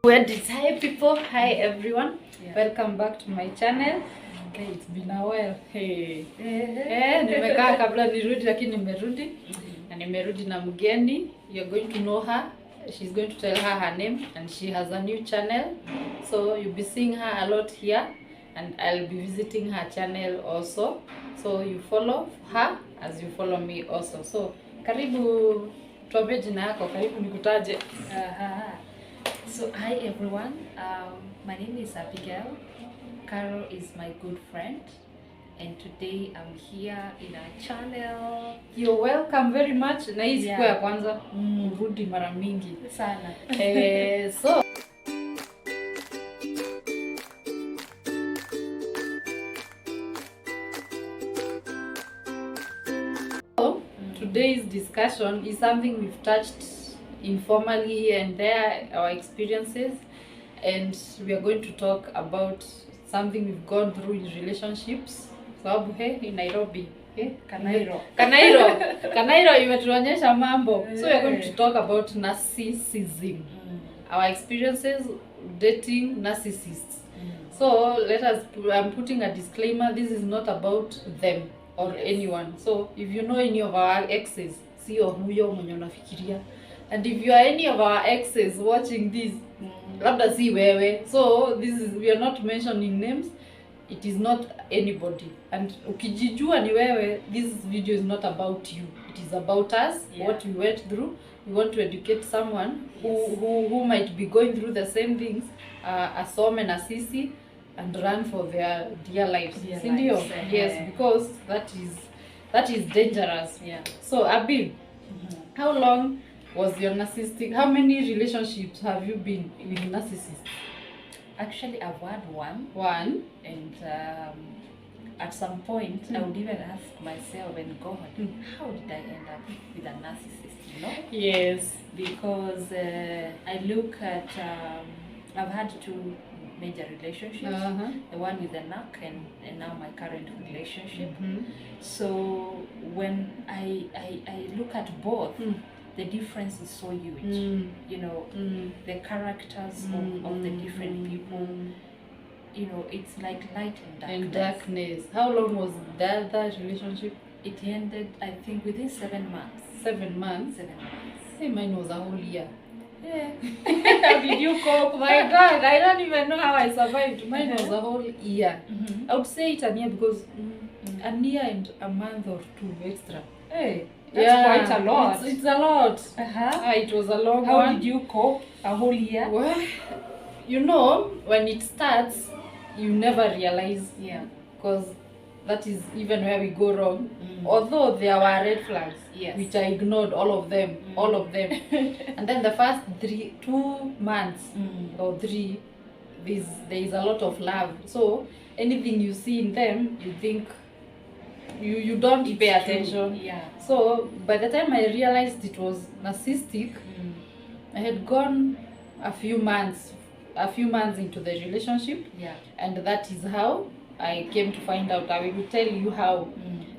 Hi people, hi everyone. Welcome back to my channel. Okay, it's been a while. Hey. Nimekaa kabla nirudi lakini nimerudi. Na nimerudi na mgeni. You're going to know her. She's going to tell her name and she has a new channel. So you'll be seeing her a lot here and I'll be visiting her channel also. So you follow her as you follow me also. So karibu tuambie jina yako, karibu nikutaje. So hi everyone, my name is Abigail. Carol is my good friend, and today I'm here in our channel. You're welcome very much. Na hii siku ya kwanza urudi mara mingi sana. So today's discussion is something we've touched informally here and there, our experiences, and we are going to talk about something we've gone through in relationships. Sababu in Nairobi, Kanairo imetuonyesha mambo. So we are going to talk about narcissism, our experiences dating narcissists. So I'm putting a disclaimer, this is not about them or anyone. So if you know any of our exes, sio huyo mwenye unafikiria. And if you are any of our exes watching this, labda si wewe. So we are not mentioning names. It is not anybody. And ukijijua ni wewe, this video is not about you. It is about us, what we went through. We want to educate someone who might be going through the same things, asome na sisi, and run for their dear lives. Yes, because that is dangerous. So Abi, how long was your narcissistic? How many relationships have you been with narcissists? Actually, I've had one, and at some point I would even ask myself and God, how did I end up with a narcissist? You know? Yes, because I look at I've had two major relationships, the one with the NAC and now my current relationship. So when I look at both, the difference is so huge. You know, the characters of the different people, you know, it's like light and darkness. How long was that relationship? It ended, I think, within 7 months. 7 months? 7 months. Hey, mine was a whole year. Yeah. How did you cope? My God, I don't even know how I survived. Mine was a whole year. I would say it's a year because a year and a month or two extra. Hey, that's quite a lot. It's a lot. It was a long one. How did you cope a whole year? Well, you know, when it starts, you never realize. Because that is even where we go wrong. Although there were red flags, which I ignored all of them. And then the first 2 months or 3, there is a lot of love. So anything you see in them, you think you don't pay attention. So by the time I realized it was narcissistic, I had gone a few months into the relationship, and that is how I came to find out. I will tell you how.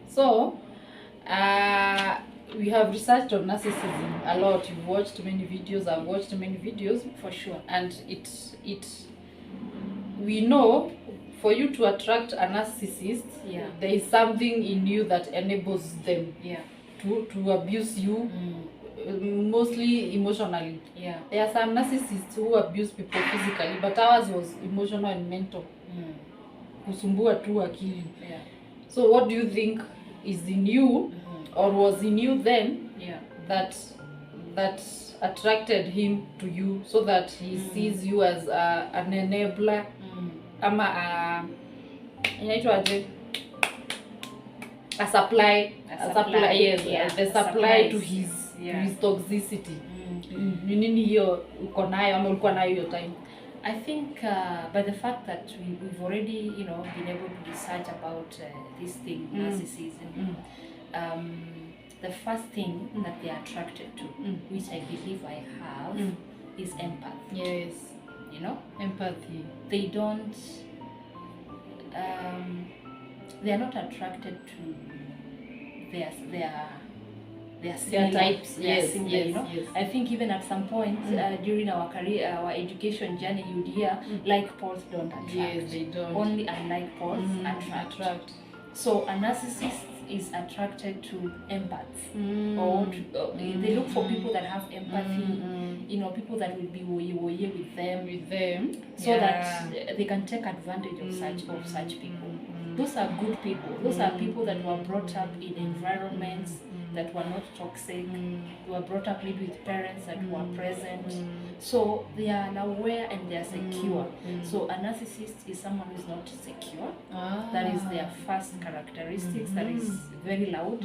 So we have researched on narcissism a lot. You've watched many videos. I've watched many videos for sure. And we know for you to attract a narcissist, there is something in you that enables them to abuse you, mostly emotionally. There are some narcissists who abuse people physically, but ours was emotional and mental. Kusumbua tu akili. So what do you think is in you or was in you then that attracted him to you, so that he sees you as an enabler, ama inaitwaje, a supply, the supply to his toxicity. Nini hiyo uko nayo ama ulikuwa nayo hiyo time? I think by the fact that we've already, you know, been able to research about this thing, narcissism, the first thing that they are attracted to, which I believe I have, is empathy. Yes. You know? Empathy. They don't, they are not attracted to their they are There similar. are types. They are Yes, similar, yes, you know. yes. I think even at some point during our career, our education journey, you'd hear like poles don't attract. Yes, they don't. Only unlike poles attract. So a narcissist is attracted to empaths, or they look for people that have empathy. You know, people that will be woye with them, so that they can take advantage of such people. Those are good people. Those are people that were brought up in environments that were not toxic. They were brought up maybe with parents that were present. So they are aware and they are secure. So a narcissist is someone who is not secure. That is their first characteristics. That is very loud.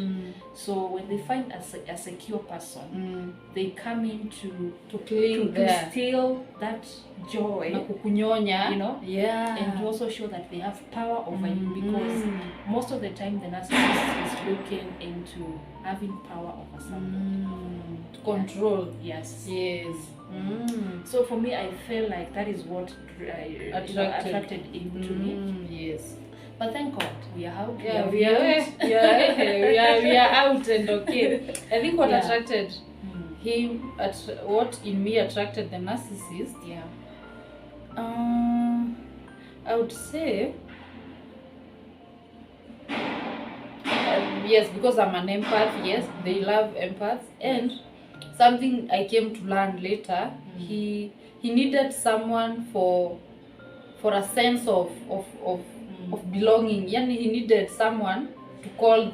So when they find a secure person, they come in to steal that joy, you know, and to also show that they have power over you, because most of the time the narcissist is looking into having power over someone, to control. Yes. So for me, I feel like that is what attracted him to me. Yes. But thank God we are out. We are out and okay. I think what attracted him, what in me attracted the narcissist. I would say yes, because I'm an empath. Yes, they love empaths, and something I came to learn later. He needed someone for a sense of belonging. Yani he needed someone to call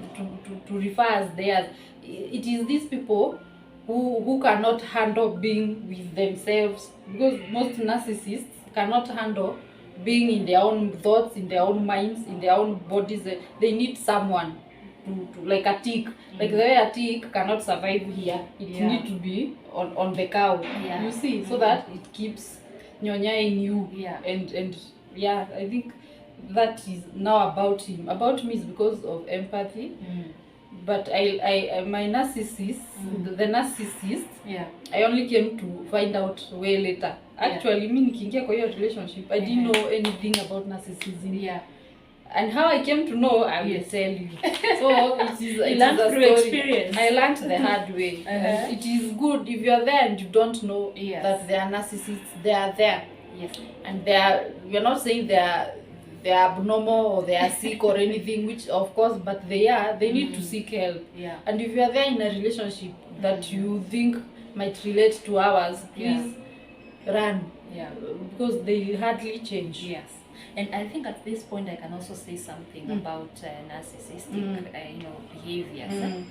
to refer as theirs. It is these people who cannot handle being with themselves, because most narcissists cannot handle being in their own thoughts, in their own minds, in their own bodies. They need someone to like a tick. Like the way a tick cannot survive here, it needs to be on the cow. You see, so that it keeps nyonya in you. And I think that is now about him. About me is because of empathy. But I my narcissist, the narcissist, I only came to find out way later. Actually, me nikiingia kwa hiyo relationship, I didn't know anything about narcissism. And how I came to know, I will tell you. So it is a through experience. I learned the hard way. It is good if you are there and you don't know that they are narcissists. They are there. And we are not saying they are abnormal or they are sick or anything, which of course, but they need to seek help. And if you are there in a relationship that you think might relate to ours, please run. Because they hardly change. And I think at this point I can also say something about narcissistic behaviors.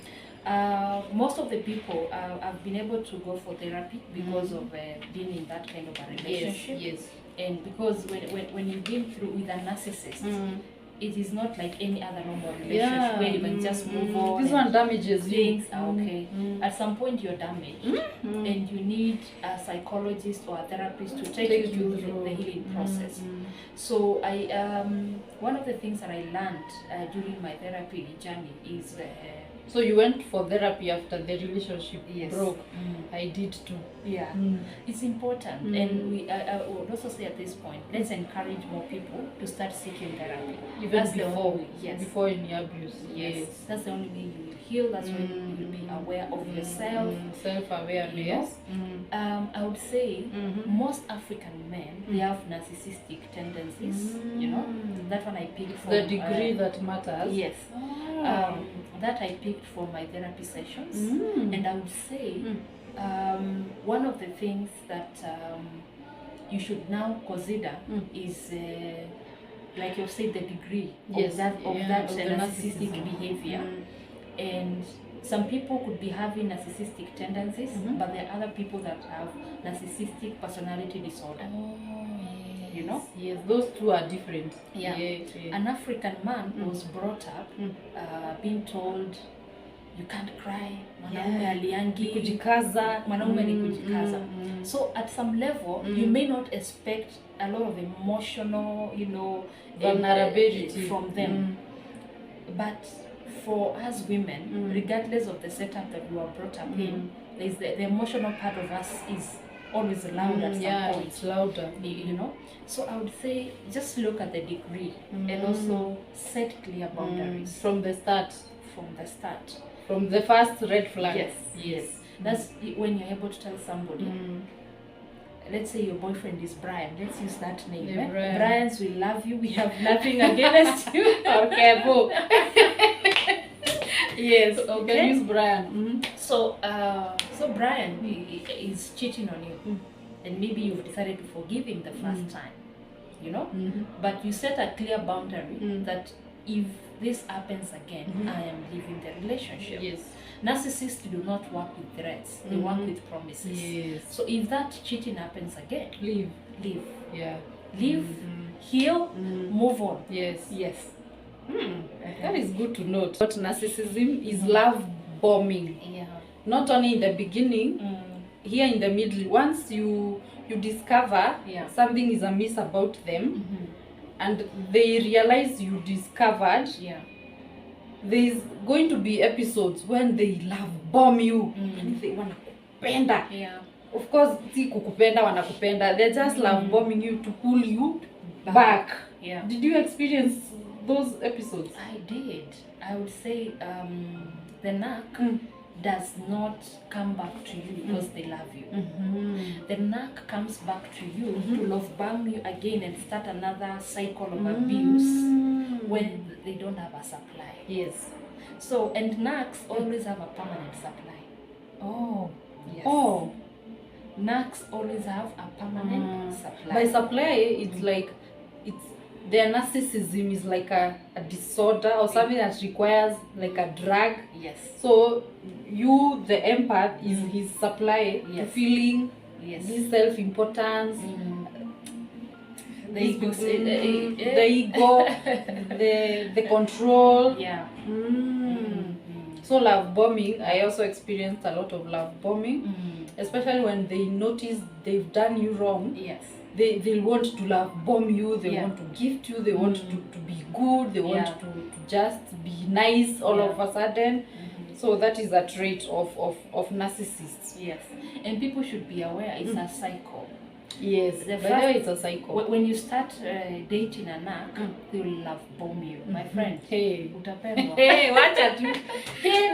Most of the people have been able to go for therapy because of being in that kind of a relationship. And because when you've been through with a narcissist, it is not like any other normal relationship where you can just move on. This one damages things are okay. At some point you're damaged, and you need a psychologist or a therapist to take you through the healing process. So one of the things that I learned during my therapy journey is so you went for therapy after the relationship broke. I did too. It's important. And I would also say at this point, let's encourage more people to start seeking therapy. Even before any abuse. That's the only way you will heal. That's when you will be aware of yourself. Self-awareness. I would say most African men, they have narcissistic tendencies. You know, that one I picked from the degree that matters. That I picked for my therapy sessions. And I would say one of the things that you should now consider is like you said, the degree of that narcissistic behavior. And some people could be having narcissistic tendencies, but there are other people that have narcissistic personality disorder. You know? Those two are different. An African man was brought up being told you can't cry, mwanaume aliangi, kujikaza, mwanaume ni kujikaza. So at some level you may not expect a lot of emotional, vulnerability from them. But for us women, regardless of the setup that we were brought up in, there's the emotional part of us is always loud at some point. It's louder. So I would say just look at the degree and also set clear boundaries from the start. From the first red flag. Yes. That's when you're able to tell somebody. Let's say your boyfriend is Brian. Let's use that name. Yeah, Brian. Brian's, we love you. We have nothing against you. Okay, boo. Yes, Okay. you can use Brian. So Brian is cheating on you, and maybe you've decided to forgive him the first time, you know, but you set a clear boundary that if this happens again, I am leaving the relationship. Yes. Narcissists do not work with threats; they work with promises. Yes. So if that cheating happens again, Leave. Yeah, Leave. heal, move on. Yes. Yes. That is good to note. But narcissism is love bombing. Yeah. Not only in the beginning, here in the middle. Once you discover something is amiss about them, and they realize you discovered, there is going to be episodes when they love bomb you and they wanakupenda. Of course, si kukupenda wanakupenda. They're just love bombing you to pull you back. Did you experience those episodes? I did. I would say the narc does not come back to you because they love you. The narc comes back to you to love bomb you again and start another cycle of abuse when they don't have a supply. Yes. So, and narcs always have a permanent supply. Oh. Yes. Oh. Narcs always have a permanent supply. By supply, it's like their narcissism is like a disorder or something that requires like a drug. Yes. So you, the empath, is his supply to feeling this self-importance, the ego, the control. So love bombing, I also experienced a lot of love bombing, especially when they notice they've done you wrong. Yes. They want to love bomb you, they want to gift you, they want to be good, they want to just be nice all of a sudden. So that is a trait of narcissists. Yes. And people should be aware it's a cycle. Yes, it's a cycle. When you start dating a narc, they will love bomb you. My friend, utapendwa. Wacha tu.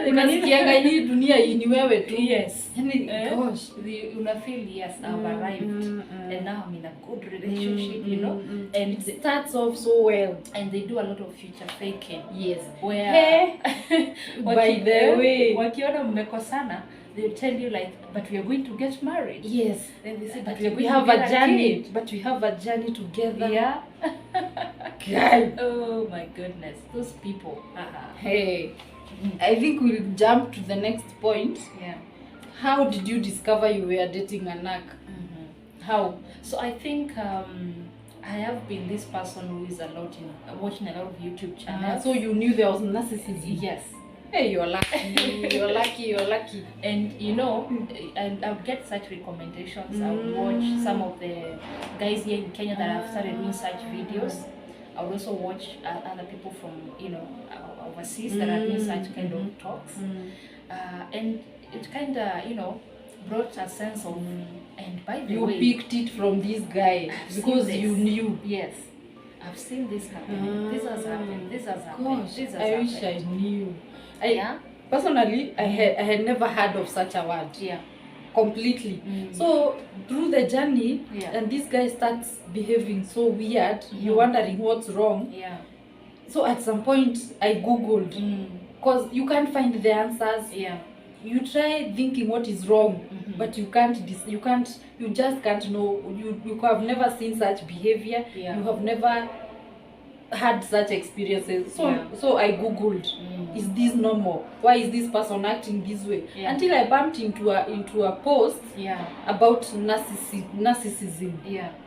Unasikianga hii dunia ni wewe tu. Yes. Gosh. Una feel, yes, I've arrived. And now I'm in a good relationship, you know. And it starts off so well. And they do a lot of future faking. Yes. Where by the way, wakiona mmekosana, they'll tell you like, but we are going to get married. Yes. Then they say, but we have a journey. But we have a journey together. Yeah. God. Oh my goodness, those people. Hey, I think we'll jump to the next point. Yeah. How did you discover you were dating a narc? How? So I think I have been this person who is watching a lot of YouTube channels. So you knew there was narcissism? Yes. Hey, you're lucky. You're lucky. And you know, I would get such recommendations. I would watch some of the guys here in Kenya that have started doing such videos. I would also watch other people from, you know, overseas that are doing such kind of talks. And it kind of, you know, brought a sense of, and by the way, you picked it from this guy because you knew. Yes. I've seen this happen. This has happened. This has happened. Gosh, this has I happened. wish I knew. Personally, I had never heard of such a word. Yeah. Completely. So through the journey, and this guy starts behaving so weird, you're wondering what's wrong. Yeah. So at some point, I googled because you can't find the answers. Yeah. You try thinking what is wrong, but you can't. You just can't know. You have never seen such behavior. Yeah. You have never had such experiences. So I googled, is this normal? Why is this person acting this way? Until I bumped into a post about narcissism.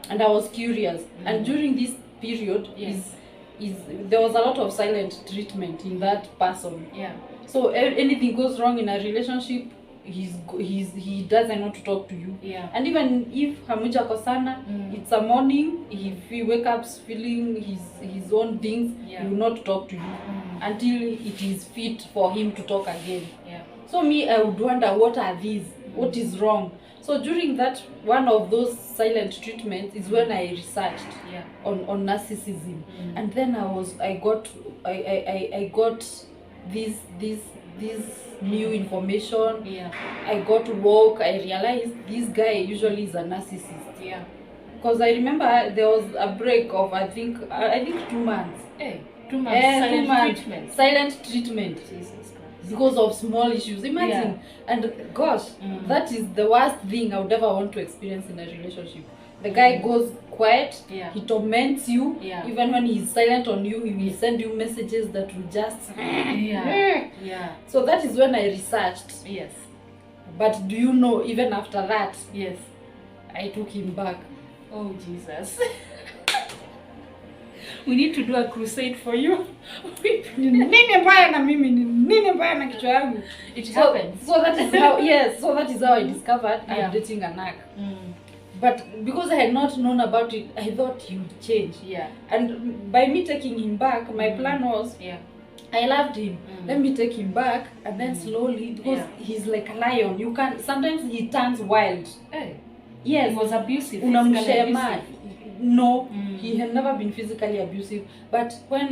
And I was curious. And during this period, there was a lot of silent treatment in that person. So anything goes wrong in a relationship, he doesn't want to talk to you. And even if hamuja kosana, it's a morning, if he wakes up feeling his own things, he will not talk to you until it is fit for him to talk again. So me, I would wonder, what are these? What is wrong? So during that one of those silent treatments is when I researched on narcissism, and then I got this this new information. Yeah. I got to work, I realized this guy usually is a narcissist. Yeah. Because I remember there was a break of I think 2 months. Hey, 2 months. Silent 2 months. treatment. Silent treatment. Jesus Christ. Because of small issues. Imagine. And gosh, that is the worst thing I would ever want to experience in a relationship. The guy goes quiet, he torments you, even when he's silent on you, he will send you messages that will just So that is when I researched. Yes. But do you know, even after that, yes, I took him back. Oh Jesus. We need to do a crusade for you. Nini mbaya na mimi, nini mbaya na kichwa yangu. It happens. So that is how so that is how I discovered I'm dating a narc. But because I had not known about it, I thought he would change. Yeah. And by me taking him back, my plan was I loved him. Let me take him back, and then slowly, because he's like a lion. You can sometimes he turns wild. Hey. Yes. He was abusive. Unamshema. No, he had never been physically abusive. But when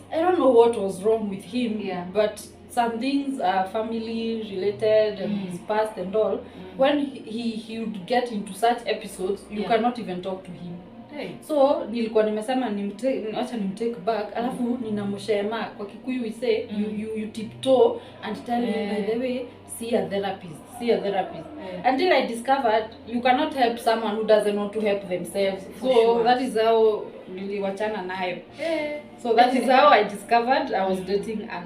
I don't know what was wrong with him. Yeah. But some things are family related and his past and all. When he would get into such episodes, you cannot even talk to him. Hey. So nilikuwa nimesema acha nimtake back, alafu ninamshema kwa Kikuyu we say you tiptoe and tell him, by the way, see a therapist. Until I discovered you cannot help someone who doesn't want to help themselves. So that is how niliwachana nayo. So that is how I discovered I was dating a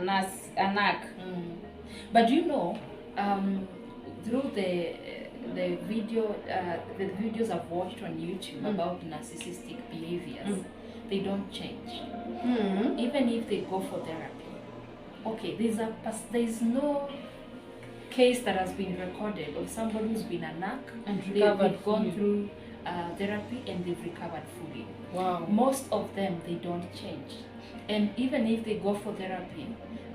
narc. But you know, through the videos I've watched on YouTube about narcissistic behaviors, they don't change. Even if they go for therapy. Okay, there's no case that has been recorded of somebody who's been a narc and they've gone through therapy and they've recovered fully. Wow. Most of them, they don't change. And even if they go for therapy,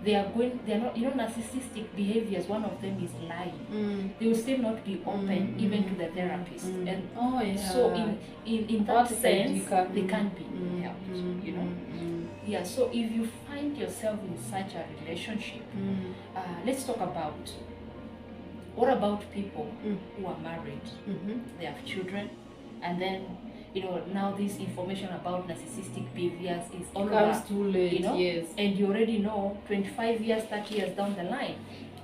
they're not, narcissistic behaviors, one of them is lying. They will still not be open even to the therapist. And so in that sense, they can't be helped, Yeah, so if you find yourself in such a relationship, let's talk about, what about people who are married, they have children, and then now this information about narcissistic behaviors is all comes too late, and you already know 25 years, 30 years down the line,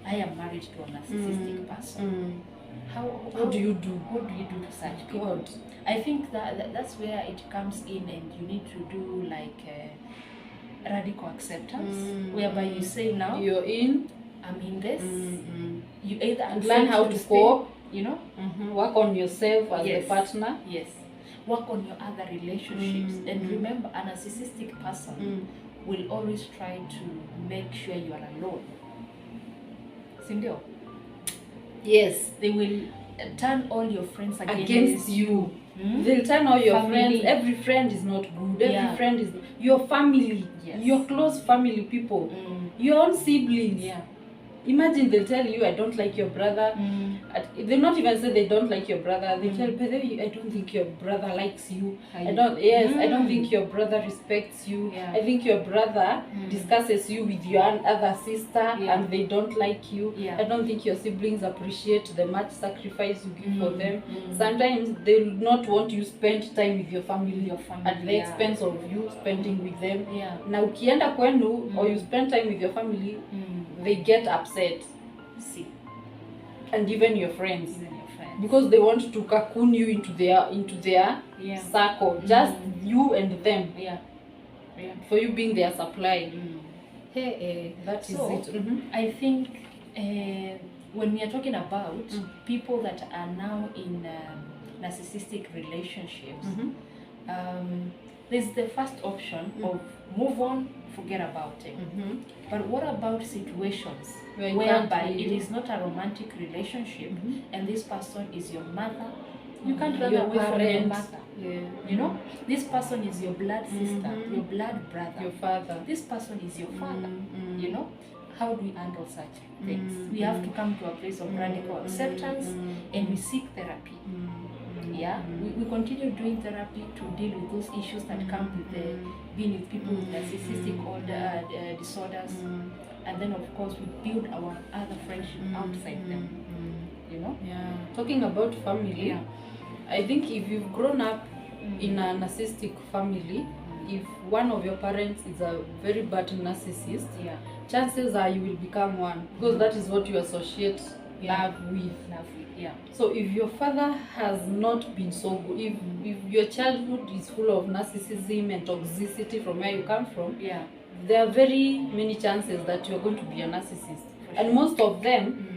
I am married to a narcissistic person. How do you do? What do you do to such people? I think that's where it comes in, and you need to do like radical acceptance, whereby you say, now you're in, I'm in this. You either learn how to cope, work on yourself as a partner. Yes. Work on your other relationships. And remember, a narcissistic person will always try to make sure you are alone. Sindio? Yes. They will turn all your friends against you. They'll turn all your friends. Every friend is not good. Every friend is your family. Your close family people. Your own siblings. Imagine they'll tell you, I don't like your brother. They'll not even say they don't like your brother. They'll tell you, I don't think your brother likes you. I don't think your brother respects you. I think your brother discusses you with your other sister and they don't like you. I don't think your siblings appreciate the much sacrifice you give for them. Sometimes they will not want you spend time with your family at the expense of you spending with them. Na ukienda kwenu or you spend time with your family, they get upset. See. And even your friends. Because they want to cocoon you into their circle. Just you and them. For you being their supply. That is it. I think when we are talking about people that are now in narcissistic relationships, there's the first option of move on, forget about it. But what about situations whereby it is not a romantic relationship and this person is your mother? You can't run away from your mother. This person is your blood sister, your blood brother, your father. This person is your father. How do we handle such things? We have to come to a place of radical acceptance and we seek therapy. Yeah, we continue doing therapy to deal with those issues that come with being with people with narcissistic disorders, and then of course we build our other friendship outside them. You know. Yeah. Talking about family, Yeah. I think if you've grown up in a narcissistic family, if one of your parents is a very bad narcissist, Yeah. chances are you will become one, because that is what you associate love with. Yeah. So if your father has not been so good, if your childhood is full of narcissism and toxicity from where you come from, Yeah. there are very many chances that you're going to be a narcissist. And most of them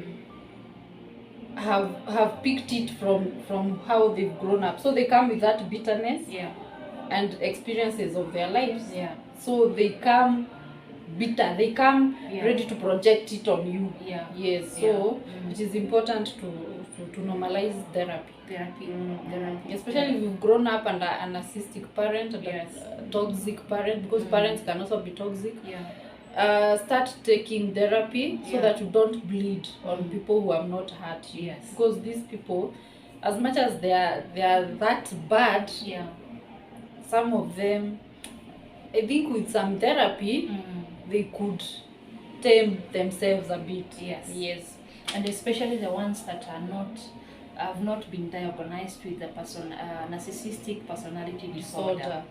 have picked it from how they've grown up. So they come with that bitterness and experiences of their lives. Yeah. So they come bitter, they come Yeah. ready to project it on you. Yeah. Yes, so it is important to normalize therapy. Therapy. Especially if you've grown up under a narcissistic parent and a toxic parent, because parents can also be toxic. Yeah. Start taking therapy so that you don't bleed on people who have not hurt you. Yes. Because these people, as much as they are that bad, some of them, I think with some therapy, they could tame themselves a bit. Yes. And especially the ones that have not been diagnosed with the narcissistic personality disorder.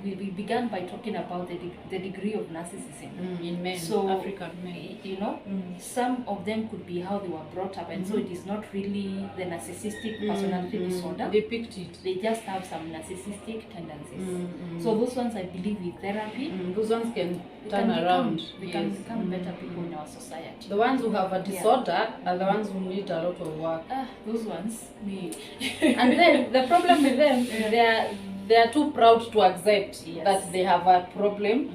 We began by talking about the degree of narcissism in men, so African men. You know, some of them could be how they were brought up, and so it is not really the narcissistic personality disorder. They picked it. They just have some narcissistic tendencies. So those ones, I believe, with therapy, those ones can turn around. They can become better people in our society. The ones who have a disorder are the ones who need a lot of work. Those ones, me. And then the problem with them, they are too proud to accept that they have a problem.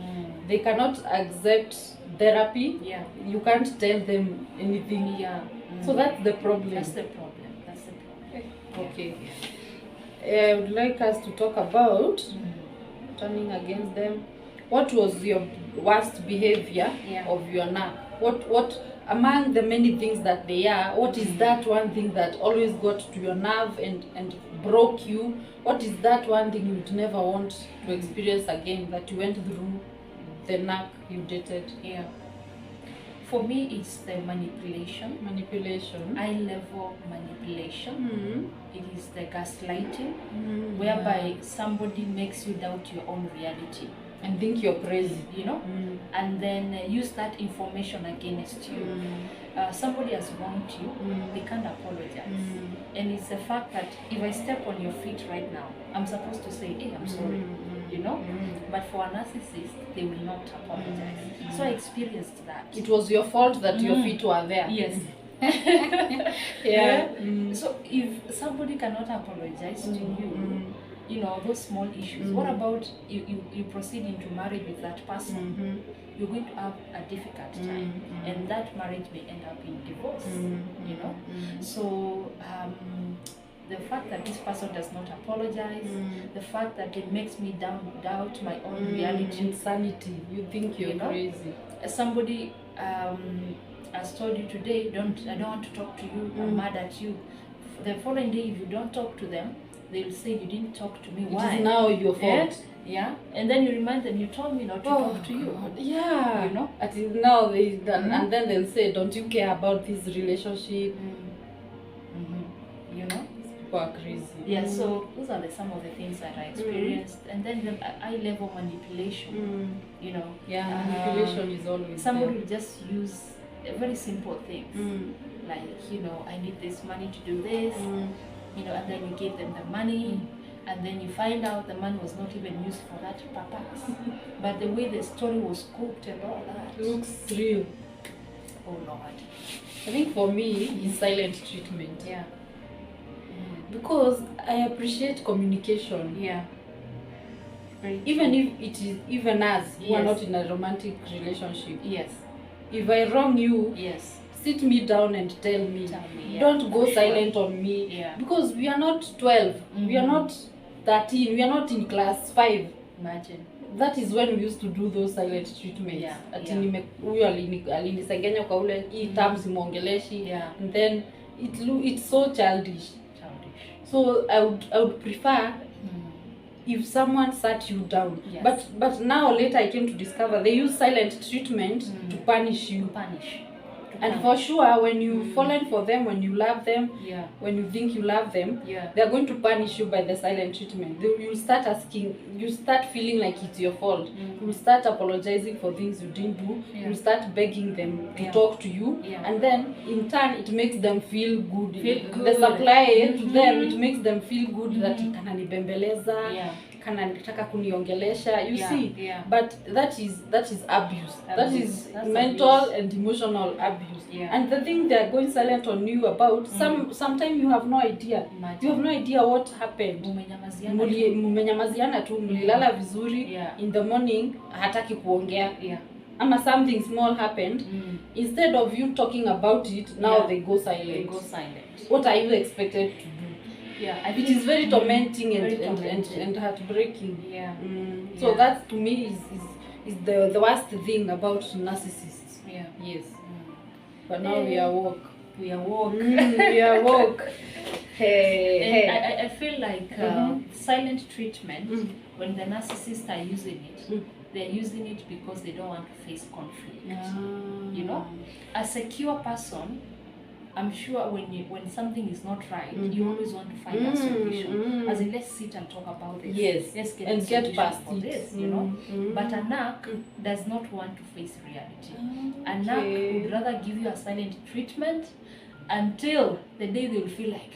They cannot accept therapy. You can't tell them anything. So that's the problem. That's the problem. Okay. I would like us to talk about turning against them. What was your worst behavior of your NARC? What among the many things that they are, what is that one thing that always got to your nerve and broke you? What is that one thing you would never want to experience again that you went through the NARC you dated? For me, it's the manipulation. High-level manipulation. It is the gaslighting, whereby somebody makes you doubt your own reality and think you're crazy, you know, and then use that information against you. Somebody has wronged you, they can't apologize. And it's the fact that if I step on your feet right now, I'm supposed to say, hey, I'm sorry, you know? But for a narcissist, they will not apologize. So I experienced that. It was your fault that your feet were there. Yes. So if somebody cannot apologize to you, you know, those small issues. What about you proceed into marriage with that person? You're going to have a difficult time, and that marriage may end up in divorce. You know, so the fact that this person does not apologize, the fact that it makes me doubt my own reality, insanity. You think you're crazy. Somebody has told you today, I don't want to talk to you. I'm mad at you. The following day, if you don't talk to them, they will say you didn't talk to me. Why? It is now your fault. And then you remind them, you told me not to talk to you. God. Yeah. You know? Until now they and then they'll say, don't you care about this relationship? You know? People are crazy. Yeah, so those are some of the things that I experienced. And then the high-level manipulation. You know? Yeah, manipulation is always somebody will just use very simple things. Like, you know, I need this money to do this. You know, and then you give them the money, and then you find out the money was not even used for that purpose. But the way the story was cooked and all that looks real. Oh Lord. I think for me, it's silent treatment. Because I appreciate communication. Even if it is us who are not in a romantic relationship. If I wrong you, sit me down and tell me. Don't go silent on me. Because we are not 12. We are not 13. We are not in class 5. Imagine. That is when we used to do those silent treatments. Ati huyo alinisengenya kwa ule hii terms muongeleshi. And then it's so childish. So I would prefer if someone sat you down. Yes. But now later I came to discover they use silent treatment to punish you. And for sure, when you fallen for them, when you love them, when you think you love them, they're going to punish you by the silent treatment. You'll start asking, you start feeling like it's your fault. You'll start apologizing for things you didn't do. You'll start begging them to talk to you. And then, in turn, it makes them feel good. The supply to them, it makes them feel good that kananibembeleza, kanataka kuniongelesha, you see. But that is abuse. That is mental and emotional abuse. And the thing they are going silent on you about, sometimes you have no idea. You have no idea what happened. Mumenyamaziana tu, mlilala vizuri, in the morning hataki kuongea. Ama something small happened. Instead of you talking about it, now they go silent. What are you expected to do? It is very tormenting and heartbreaking. So that to me is the worst thing about narcissists. Yes. But now we are woke. We are woke. I feel like silent treatment, when the narcissists are using it, they're using it because they don't want to face conflict. You know, a secure person, I'm sure when something is not right, you always want to find a solution. As in, let's sit and talk about this. Yes. Let's get and get past this, you know. But a narc does not want to face reality. A narc would rather give you a silent treatment until the day they will feel like,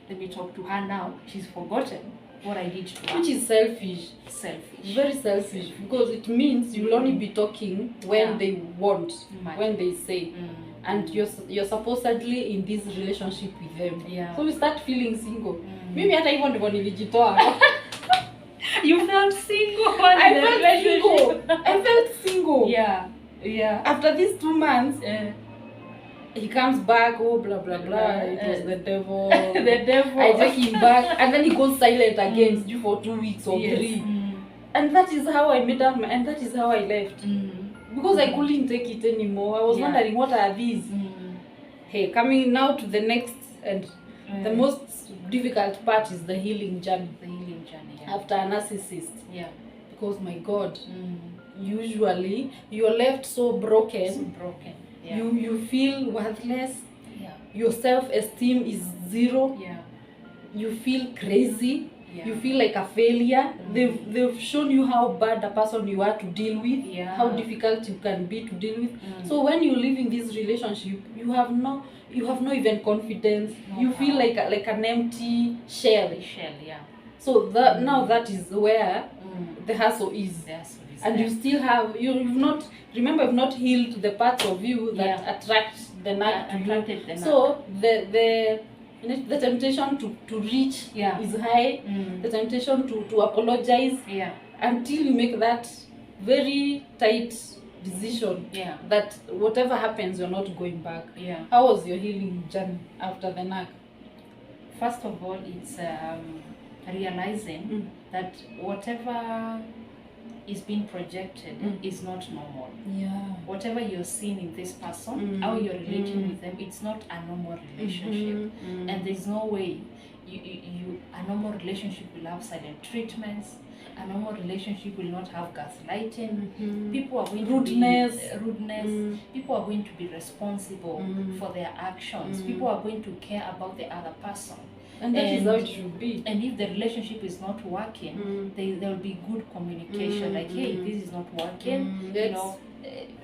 let me talk to her now. She's forgotten what I did to her. Which is selfish. Very selfish. Because it means you'll only be talking when they want, when they say. And you're supposedly in this relationship with them. So we start feeling single. Mimi hata hivyo ndivyo nilijitoa. You felt single. I felt single. After these 2 months, he comes back, blah blah blah. It was the devil. The devil. I take him back, and then he goes silent again you for 2 weeks or 3. And that is how I made up, and that is how I left. Because I couldn't take it anymore. I was wondering, what are these? Hey, coming now to the next and the most difficult part is the healing journey. After a narcissist. Because my God, usually you're left so broken. You feel worthless. Your self-esteem is zero. You feel crazy. You feel like a failure. They've shown you how bad a person you are to deal with, how difficult you can be to deal with. So when you live in this relationship, you have no even confidence. You feel like an empty shell. So now that is where the hustle is. And you still have you've not healed the parts of you that attract the narc to you. So the temptation to reach is high. The temptation to apologize until you make that very tight decision that whatever happens, you're not going back. How was your healing journey after the narc? First of all, it's realizing that whatever is being projected is not normal. Whatever you're seeing in this person, how you're relating with them, it's not a normal relationship. And there's no way a normal relationship will have silent treatments. A normal relationship will not have gaslighting. People are going to be rudeness. People are going to be responsible for their actions. People are going to care about the other person. And that is how it should be. And if the relationship is not working, there will be good communication. Like, hey, this is not working. You know,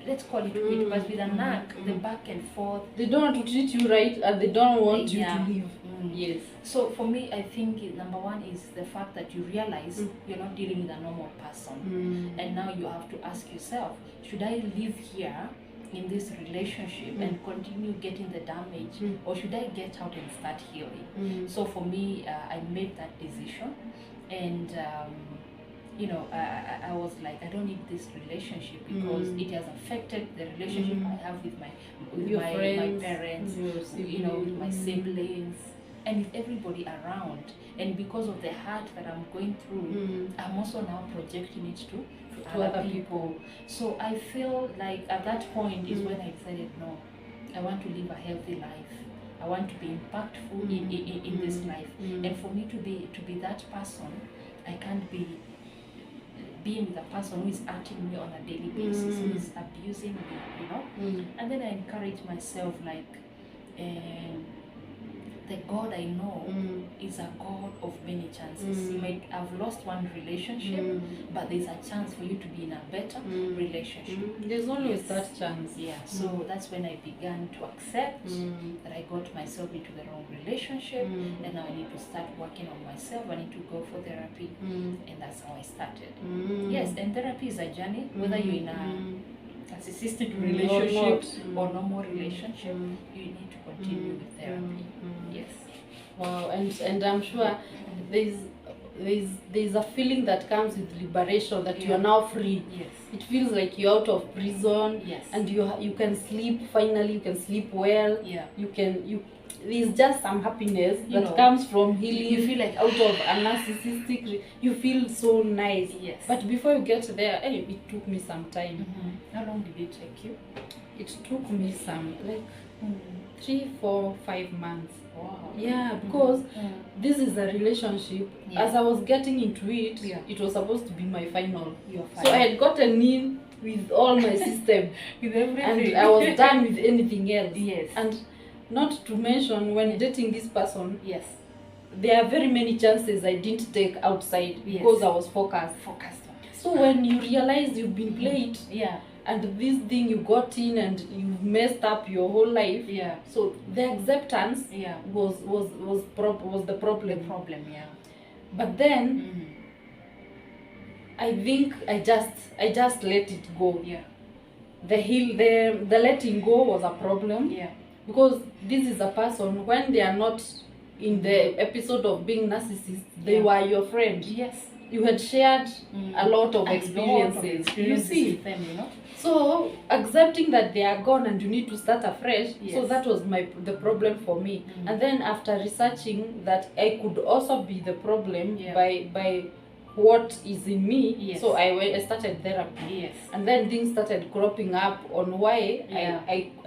let's call it quit. But with a narc, the back and forth. They don't want to treat you right, and they don't want you to leave. Yes. So for me, I think number one is the fact that you realize you're not dealing with a normal person, and now you have to ask yourself: should I live here in this relationship and continue getting the damage, or should I get out and start healing? So for me, I made that decision, and you know, I was like, I don't need this relationship because it has affected the relationship I have with my parents, you know, with my siblings, and with everybody around. And because of the hurt that I'm going through, I'm also now projecting it to other people. So I feel like at that point is when I decided, no, I want to live a healthy life. I want to be impactful in this life. And for me to be that person, I can't be being with a person who is hurting me on a daily basis, who is abusing me, you know. And then I encourage myself, like, the God I know is a God of many chances. You might have lost one relationship, but there's a chance for you to be in a better relationship. There's always that chance. Yeah, so that's when I began to accept that I got myself into the wrong relationship, and now I need to start working on myself. I need to go for therapy, and that's how I started. Yes, and therapy is a journey, whether you're in a narcissistic relationship or normal relationship, you need to continue with therapy. Yes. Wow, and I'm sure there's a feeling that comes with liberation, that you are now free. Yes. It feels like you're out of prison. Yes. And you can sleep. Finally, you can sleep well. Yeah. There's just some happiness that comes from healing. You feel like out of a narcissistic. You feel so nice. Yes. But before you get there, it took me some time. How long did it take you? It took me some 3, 4, 5 months. Wow. Yeah, because this is a relationship. Yeah. As I was getting into it, it was supposed to be my final. So I had gotten in with all my system, with everything, and I was done with anything else. Yes. And not to mention, when dating this person, yes, there are very many chances I didn't take outside because I was focused. So when you realize you've been played, and this thing you got in and you messed up your whole life. Yeah. So the acceptance was the problem. But then I think I just let it go. Yeah. The letting go was a problem. Yeah. Because this is a person, when they are not in the episode of being narcissist, they were your friend. Yes. You had shared a lot of experiences. You see. With them, you know? So accepting that they are gone and you need to start afresh. So that was the problem for me. And then after researching that I could also be the problem by what is in me, so I started therapy. Yes. And then things started cropping up on why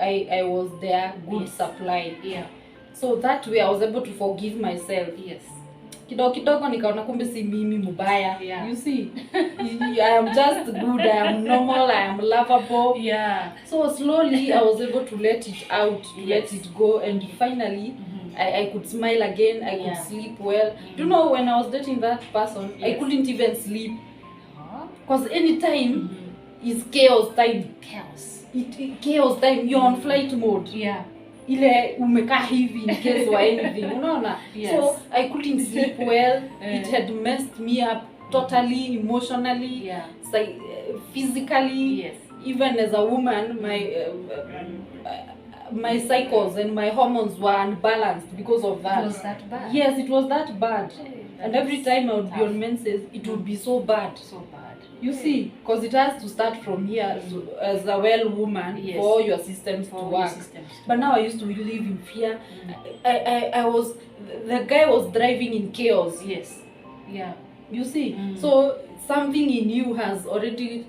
I was their good supply. Yeah. So that way I was able to forgive myself. Yes. Kidogo nikaona kumbe si mimi mubaya. Yeah. You see, I am just good, I am normal, I am lovable. Yeah. So slowly I was able to let it out, to let it go, and finally I could smile again, I could sleep well. You know, when I was dating that person, I couldn't even sleep. Because anytime is chaos time. Chaos time, you're on flight mode. Yeah. Ile umekaa hivi in case or anything, unaona? So I couldn't sleep well. It had messed me up totally, emotionally, physically. Yes. Even as a woman, my cycles and my hormones were unbalanced because of that. It was that bad? Yes, it was that bad. And every time I would be on menses, it would be so bad. So bad. You see, because it has to start from here as a well woman for all your systems to work. But now I used to live in fear. I was, the guy was driving in chaos. Yes. Yeah. You see, so something in you has already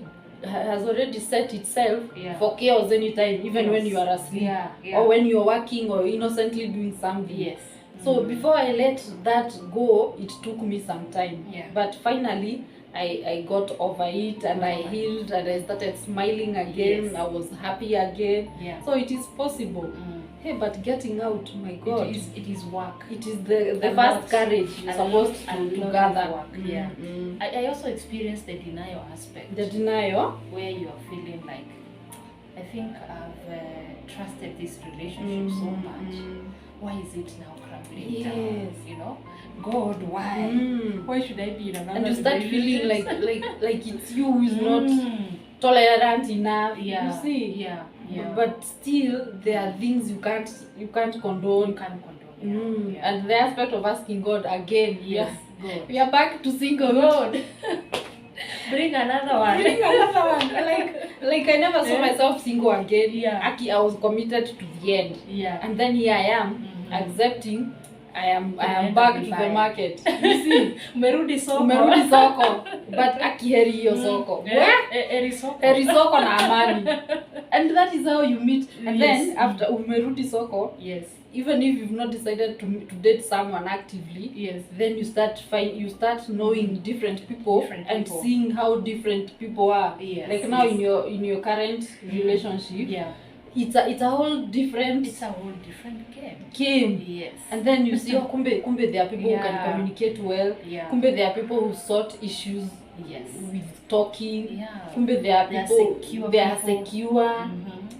set itself for chaos anytime, even when you are asleep or when you are working or innocently doing something. Yes. So before I let that go, it took me some time. But finally, I got over it and I healed and I started smiling again. I was happy again. So it is possible. Hey, but getting out, my God. It is work. It is the first courage you're supposed to gather. Yeah. I also experienced the denial aspect. The denial? Where you are feeling like, I think I've trusted this relationship so much. Why is it now crumbling down? You know? God, why? Why should I be in another? And you start feeling like it's you who is not tolerant enough. You see? But still there are things you can't condone. You can't condone. And the aspect of asking God again, God. We are back to singlehood. Bring another one. Like I never saw myself single again. Aki, I was committed to the end. And then here I am accepting I am back to the market. You see? Umerudi soko. But aki heri hiyo soko. Heri soko na amani. And that is how you meet. And then after umerudi soko, even if you've not decided to date someone actively, Yes. then you start knowing different people and people. seeing how different people are. Yes, Like now yes. in your current relationship, Yeah. it's a whole different game. Yes. And then you see, oh, kumbe there are people who can communicate well. Yeah. Kumbe there are people who sort issues Yes. with talking. Yeah. Kumbe there are people they are secure.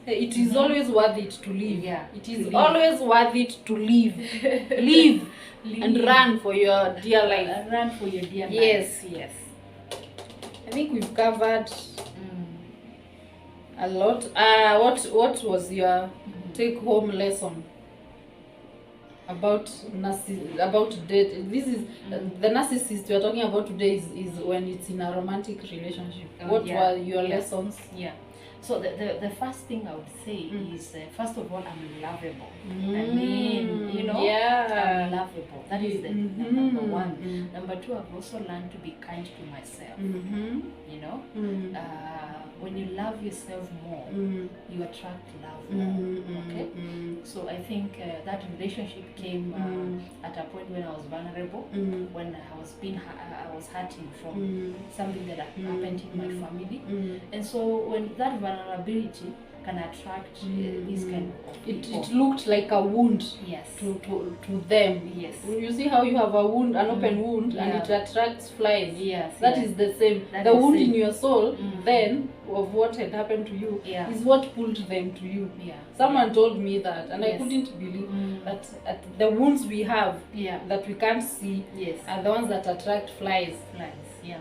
It is always worth it to live. Yeah. It is always worth it to live. Live and run for your dear life. Run for your dear life. Yes. Yes. I think we've covered a lot. What was your take home lesson about date? This is the narcissist we are talking about today is when it's in a romantic relationship. What were your lessons? Yeah. So the first thing I would say is, first of all, I'm lovable. I mean, I'm lovable. That is the number one. Number two, I've also learned to be kind to myself. You know, when you love yourself more, you attract love more. Okay. So I think that relationship came at a point when I was vulnerable, when I was hurting from something that happened in my family, and so when that vulnerability can attract this kind of people. It looked like a wound. Yes. To them. Yes. You see how you have a wound, an open wound, and it attracts flies. Yes. That is the same. The wound in your soul then of what had happened to you is what pulled them to you. Yeah. Someone told me that, and I couldn't believe that the wounds we have that we can't see are the ones that attract flies. Yeah.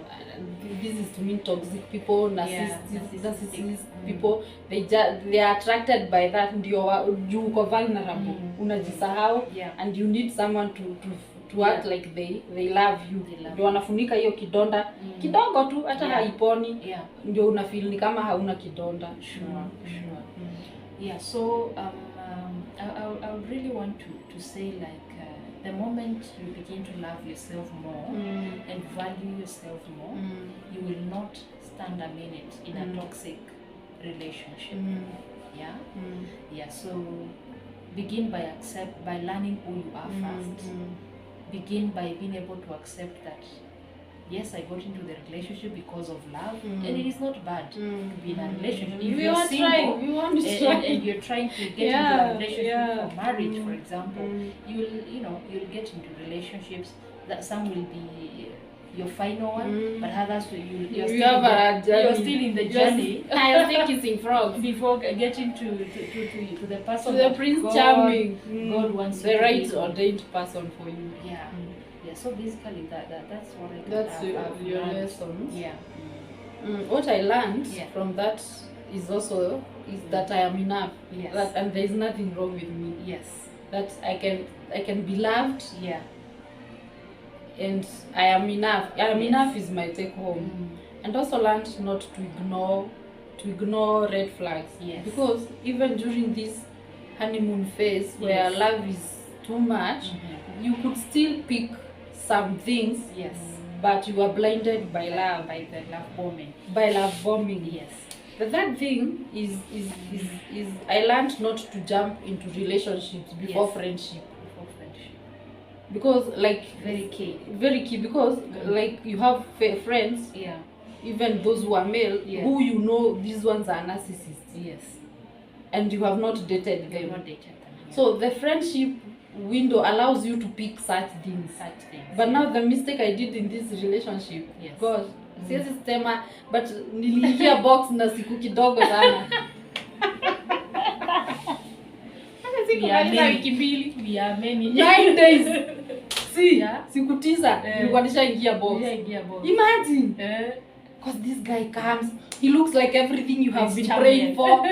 This is to mean toxic people, narcissist people. They are attracted by that. Ndio you uko vulnerable, unajisahau, and you need someone to act like they love you. Ndio wanafunika hiyo kidonda kidogo tu, hata haiponi. Ndio una feel ni kama hauna kidonda. Sure. Yeah. So I would really want to say, like, the moment you begin to love yourself more and value yourself more, you will not stand a minute in a toxic relationship. Yeah. So begin by learning who you are first. Begin by being able to accept that, yes, I got into the relationship because of love, and it is not bad to be in a relationship. If you're single and you're trying to get into a relationship for marriage, for example, you'll get into relationships that some will be your final one, but others you're still in the journey. I think it's in front before getting to the person, to the Prince Charming. God wants the right ordained person for you. Yeah. So basically, that's what I That's your lessons. Yeah. What I learned from that is that I am enough. Yes. And there is nothing wrong with me. Yes. That I can be loved. Yeah. And I am enough. I am enough is my take home. And also learned not to ignore red flags. Yes. Because even during this honeymoon phase where love is too much, you could still pick some things, but you are blinded by love, by the love bombing. Yes. The third thing is I learned not to jump into relationships before friendship. Because very key because like you have friends, even those who are male, who you know these ones are narcissists. And you have not dated them. So the friendship window allows you to pick such things. But now the mistake I did in this relationship, God, siwezi sema, but niliingia box na siku kidogo sana. Wiki mbili. We are many. 9 days. Siku 9 nilikuwa nishaingia box. Imagine. Because this guy comes, he looks like everything you have been praying for.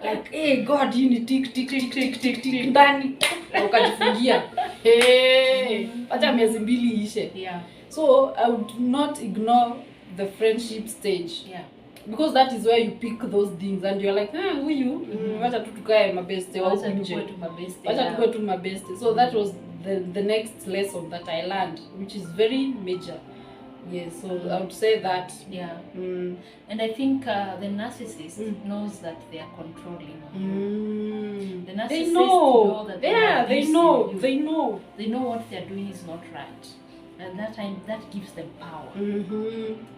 Like, hey God, you need tick ndani na ukajifungia. Acha miezi mbili ishe. So I would not ignore the friendship stage. Because that is where you pick those things and you're like, huyu wacha tu tukae mabeste au nje. Wacha tukue tu mabeste. So that was the next lesson that I learned, which is very major. Yes, so I would say that. Yeah. And I think the narcissist knows that they are controlling you. The narcissist They know that they know. They know what they are doing is not right. And that gives them power.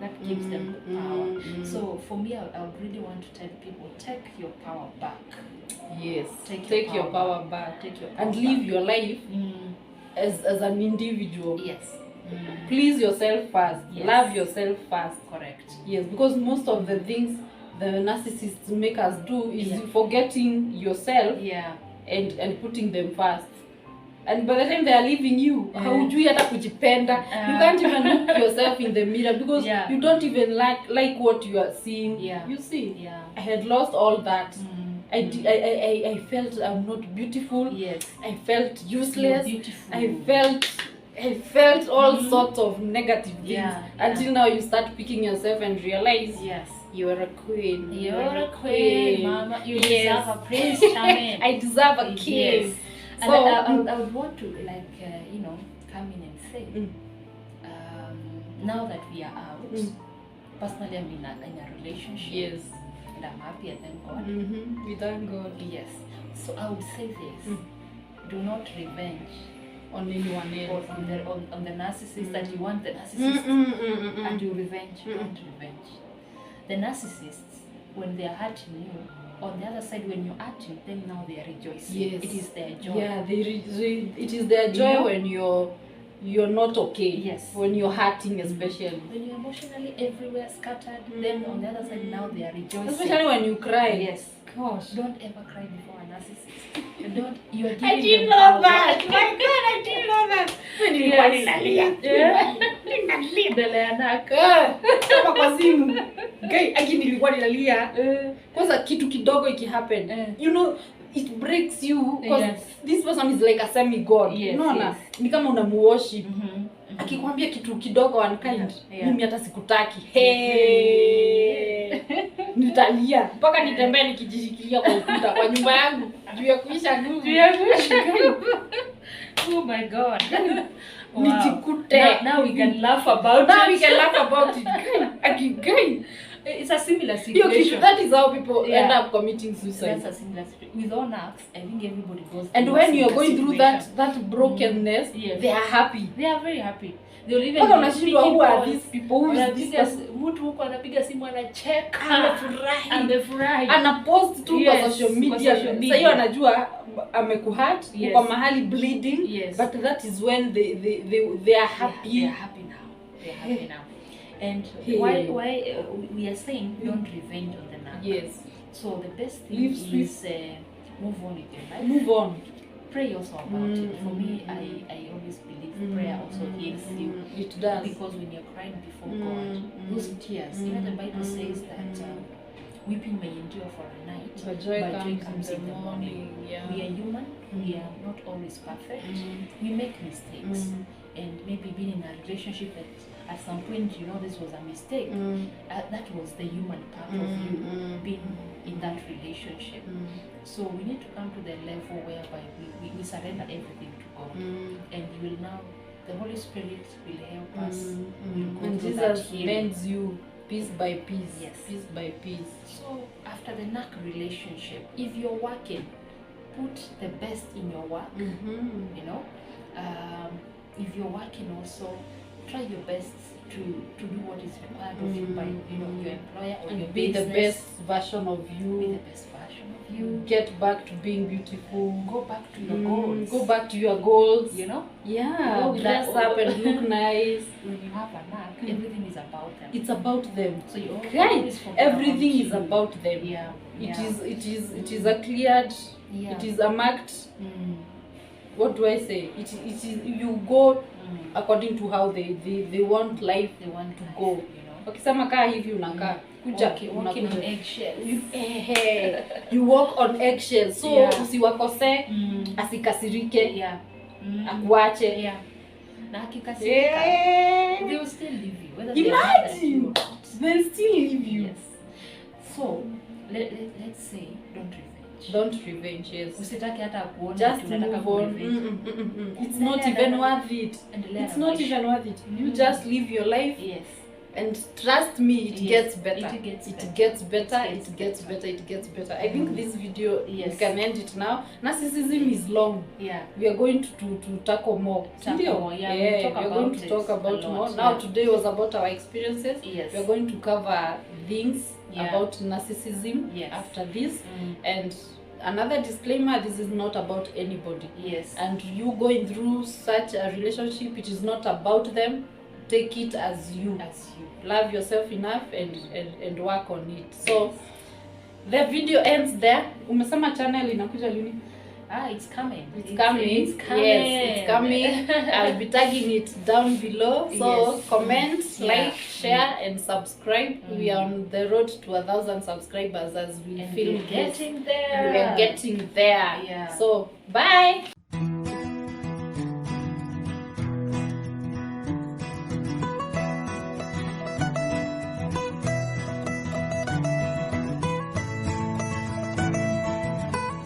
That gives them power. So for me, I would really want to tell people, take your power back. Yes, take your power back. Take your power and live back. your life as an individual. Yes. Please yourself first. Yes. Love yourself first. Correct. Yes, because most of the things the narcissists make us do is forgetting yourself and putting them first. And by the time they are leaving you, haujui hata kujipenda. You can't even look yourself in the mirror because you don't even like what you are seeing. You see, I had lost all that. I felt I'm not beautiful. Yes. I felt useless. I felt all sorts of negative things until now you start picking yourself and realize you are a queen. You're a queen, Mama. You deserve a prince, charming. I deserve a king. Yes. And so, I would want to come in and say, now that we are out, personally I'm in a relationship. Yes. And I'm happy, and thank God. We thank God. Yes. So I would say this: do not revenge on anyone else, or on the narcissist that you want the narcissist, and you revenge. Don't revenge. The narcissists, when they are hurting you, on the other side, when you're hurting, then now they are rejoicing. Yes. It is their joy. Yeah, it is their joy when you're not okay. Yes. When you're hurting, especially. When you're emotionally everywhere scattered, then on the other side now they are rejoicing. Especially when you cry. Yes. Gosh. Don't ever cry before a narcissist. Don't. You are giving I didn't them know power. that. My God, I didn't know that. When you kama kwa simu. Guy, nilikuwa nilalia. Kwanza kitu kidogo ikihappen. You know, it breaks you because this person is like a semi-god. Unaona? Ni kama unamuworship. Akikwambia kitu kidogo unkind, mimi hata sikutaki. Nitalia mpaka nitembee nikijishikilia kwa ukuta kwa nyumba yangu juu ya kuisha nguvu. Oh my God. Wow. Nijikute. Now we can laugh about it. Again. It's a similar situation. That is how people end up committing suicide. That's a similar situation. With all acts, I think everybody goes through. And when you are going through that brokenness, they are happy. They are very happy. They'll even who are these people? Who is this person? Mtu huko anapiga simu anacheka, amefurahi. Anapost tu kwa social media. Sasa hiyo anajua amekuhurt, uko mahali bleeding, but that is when they are happy. They are happy now. They are happy now. And why we are saying don't revenge on the narc. Yes. So the best thing is move on with your life. Move on. Pray also about it. For me, I always believe prayer also heals you. It does. Because when you're crying before God, those tears, you know the Bible says that weeping may endure for a night, but joy comes in the morning. We are human. We are not always perfect. We make mistakes. And maybe being in a relationship that at some point, you know, this was a mistake. That was the human part of you being in that relationship. So we need to come to the level whereby we surrender everything to God. And you will now, the Holy Spirit will help us. And Jesus mends you piece by piece. Yes. Piece by piece. So after the narc relationship, if you're working, put the best in your work. You know, if you're working also, try your best to do what is required of you by your employer or your be business. The best version of you. Be the best version of you. Get back to being beautiful. Go back to your goals. Go back to your goals. You know? Yeah. Dress up and look nice. When you have a narc, everything is about them. It's about them. So you always everything is about them. Yeah. It is a cleared. It is a marked. What do I say? It is you go according to how they want life. They want to go. Wakisema kaa hivi unakaa. Walking on eggshells. You walk on eggshells. So usiwakose, asikasirike, akuache. Na akikasirika, they will still leave you. Imagine! They'll still leave you. Yes. So let's say don't revenge. Don't revenge, yes. Usitaki hata kuona Just tunataka move on. kurevenge. It's not even worth it. It's not even worth it. You just live your life. Yes. And trust me, it gets better. It gets better. It gets better. It gets better. It gets better. I think this video, we can end it now. Narcissism is long. Yeah. We are going to tackle more. More. Yeah, we are going to talk about more. Now today was about our experiences. Yes. We are going to cover things about narcissism yes. after this. And another disclaimer, this is not about anybody. Yes. And you going through such a relationship, it is not about them. Take it as you. Love yourself enough and work on it. So the video ends there. Umesema channel inakuja lini? It's coming. It's coming. Yes, it's coming. I'll be tagging it down below. So comment, like, share, and subscribe. We are on the road to 1,000 subscribers as we film. Getting there. We are getting there. Yeah. So bye.